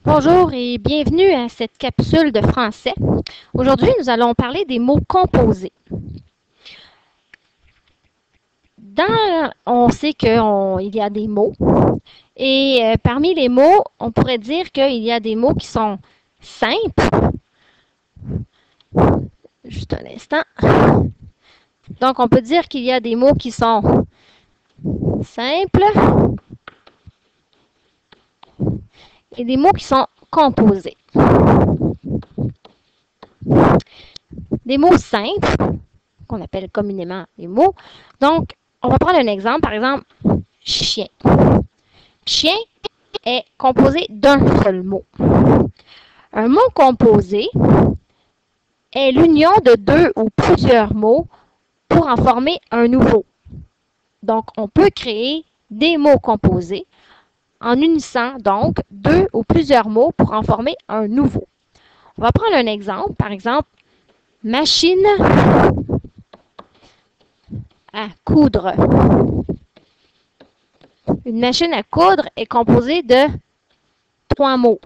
Bonjour et bienvenue à cette capsule de français. Aujourd'hui, nous allons parler des mots composés. On sait qu'il y a des mots et parmi les mots, on pourrait dire qu'il y a des mots qui sont simples. Juste un instant. Donc, on peut dire qu'il y a des mots qui sont simples et des mots qui sont composés. Des mots simples, qu'on appelle communément les mots. Donc, on va prendre un exemple, par exemple, chien. Chien est composé d'un seul mot. Un mot composé est l'union de deux ou plusieurs mots pour en former un nouveau. Donc, on peut créer des mots composés en unissant donc deux ou plusieurs mots pour en former un nouveau. On va prendre un exemple, par exemple, machine à coudre. Une machine à coudre est composée de 3 mots.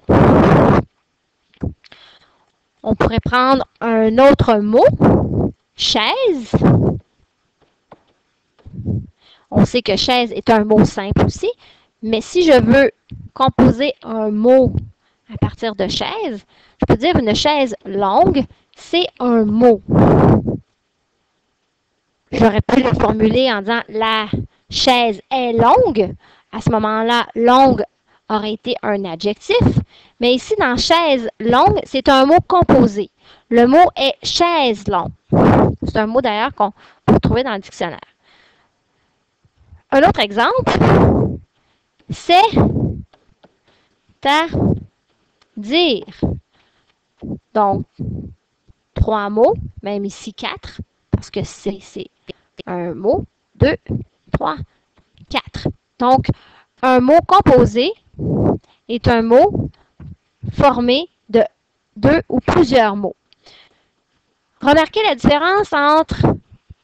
On pourrait prendre un autre mot, chaise. On sait que chaise est un mot simple aussi, mais si je veux composer un mot à partir de chaise, je peux dire une chaise longue, c'est un mot. J'aurais pu le formuler en disant la chaise est longue. À ce moment-là, longue aurait été un adjectif. Mais ici, dans chaise longue, c'est un mot composé. Le mot est chaise longue. C'est un mot d'ailleurs qu'on peut trouver dans le dictionnaire. Un autre exemple, c'est à dire. Donc, 3 mots, même ici 4, parce que c'est un mot, 2, 3, 4. Donc, un mot composé est un mot formé de deux ou plusieurs mots. Remarquez la différence entre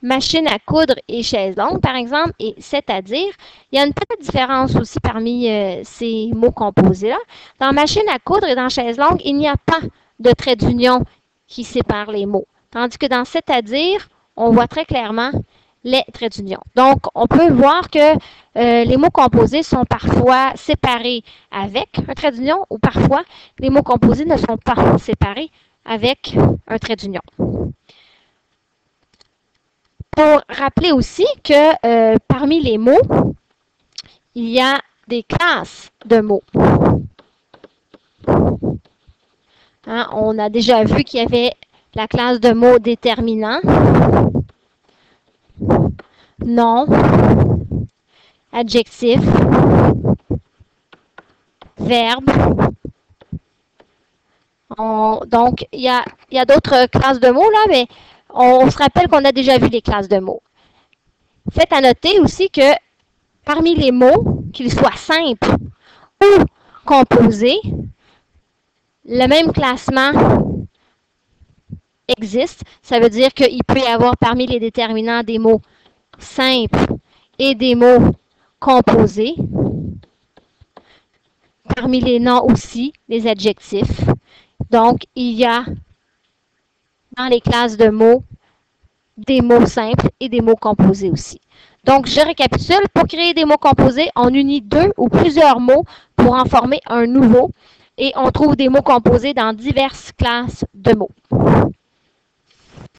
machine à coudre et chaise longue, par exemple, et c'est-à-dire. Il y a une petite différence aussi parmi ces mots composés-là. Dans machine à coudre et dans chaise longue, il n'y a pas de trait d'union qui sépare les mots. Tandis que dans c'est-à-dire, on voit très clairement les traits d'union. Donc, on peut voir que les mots composés sont parfois séparés avec un trait d'union ou parfois les mots composés ne sont pas séparés avec un trait d'union. Pour rappeler aussi que parmi les mots, il y a des classes de mots. Hein, on a déjà vu qu'il y avait la classe de mots déterminants, nom, adjectif, verbe. Donc, il y a d'autres classes de mots là, mais on se rappelle qu'on a déjà vu les classes de mots. Faites à noter aussi que parmi les mots, qu'ils soient simples ou composés, le même classement existe. Ça veut dire qu'il peut y avoir parmi les déterminants des mots simples et des mots composés. Parmi les noms aussi, les adjectifs. Donc, il y a dans les classes de mots des mots simples et des mots composés aussi. Donc, je récapitule. Pour créer des mots composés, on unit deux ou plusieurs mots pour en former un nouveau. Et on trouve des mots composés dans diverses classes de mots.